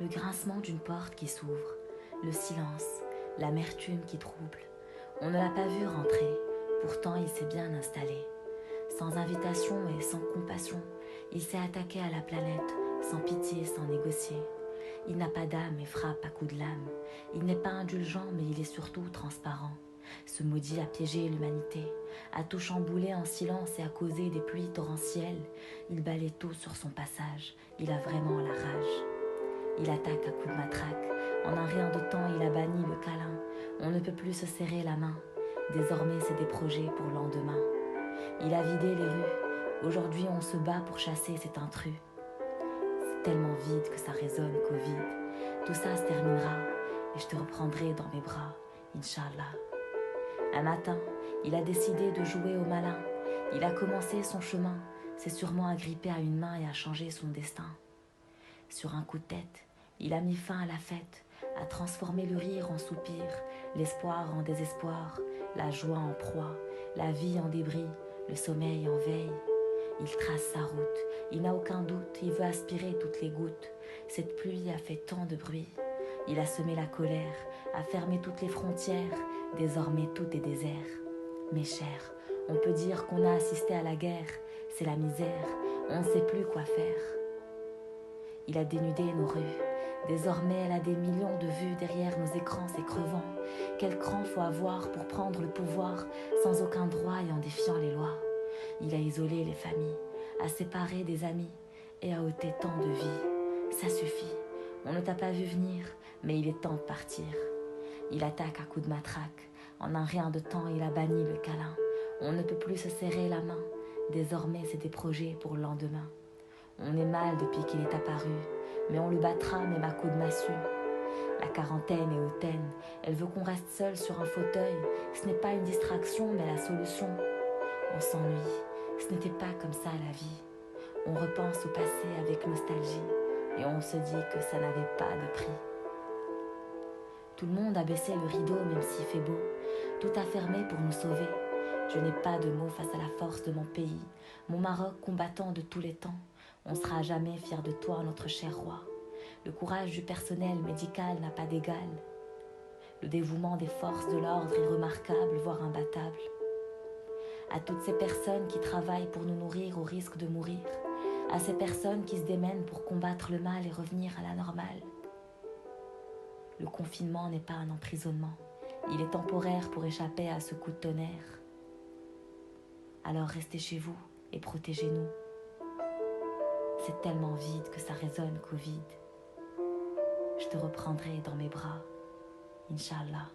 Le grincement d'une porte qui s'ouvre, le silence, l'amertume qui trouble. On ne l'a pas vu rentrer, pourtant il s'est bien installé. Sans invitation et sans compassion, il s'est attaqué à la planète, sans pitié, sans négocier. Il n'a pas d'âme et frappe à coups de lame. Il n'est pas indulgent, mais il est surtout transparent. Ce maudit a piégé l'humanité, a tout chamboulé en silence et a causé des pluies torrentielles. Il balaie tout sur son passage, il a vraiment la rage. Il attaque à coups de matraque, en un rien de temps il a banni le câlin. On ne peut plus se serrer la main, désormais c'est des projets pour le lendemain. Il a vidé les rues, aujourd'hui on se bat pour chasser cet intrus. C'est tellement vide que ça résonne Covid. Tout ça se terminera et je te reprendrai dans mes bras, Inch'Allah. Un matin, il a décidé de jouer au malin. Il a commencé son chemin, s'est sûrement agrippé à une main et a changé son destin. Sur un coup de tête, il a mis fin à la fête, a transformé le rire en soupir, l'espoir en désespoir, la joie en proie, la vie en débris, le sommeil en veille. Il trace sa route, il n'a aucun doute, il veut aspirer toutes les gouttes. Cette pluie a fait tant de bruit. Il a semé la colère, a fermé toutes les frontières, désormais tout est désert. Mes chers, on peut dire qu'on a assisté à la guerre, c'est la misère, on ne sait plus quoi faire. Il a dénudé nos rues, désormais elle a des millions de vues derrière nos écrans, c'est crevant. Quel cran faut avoir pour prendre le pouvoir, sans aucun droit et en défiant les lois. Il a isolé les familles, a séparé des amis et a ôté tant de vies. Ça suffit, on ne t'a pas vu venir, mais il est temps de partir. Il attaque à coups de matraque, en un rien de temps il a banni le câlin. On ne peut plus se serrer la main, désormais c'est des projets pour le lendemain. On est mal depuis qu'il est apparu, mais on le battra même à coups de massue. La quarantaine est hautaine, elle veut qu'on reste seul sur un fauteuil. Ce n'est pas une distraction mais la solution. On s'ennuie, ce n'était pas comme ça la vie. On repense au passé avec nostalgie et on se dit que ça n'avait pas de prix. Tout le monde a baissé le rideau même s'il fait beau. Tout a fermé pour nous sauver. Je n'ai pas de mots face à la force de mon pays, mon Maroc combattant de tous les temps. On sera jamais fiers de toi, notre cher roi. Le courage du personnel médical n'a pas d'égal. Le dévouement des forces de l'ordre est remarquable, voire imbattable. À toutes ces personnes qui travaillent pour nous nourrir au risque de mourir, à ces personnes qui se démènent pour combattre le mal et revenir à la normale. Le confinement n'est pas un emprisonnement, il est temporaire pour échapper à ce coup de tonnerre. Alors restez chez vous et protégez-nous. C'est tellement vide que ça résonne Covid. Je te reprendrai dans mes bras, Inch'Allah.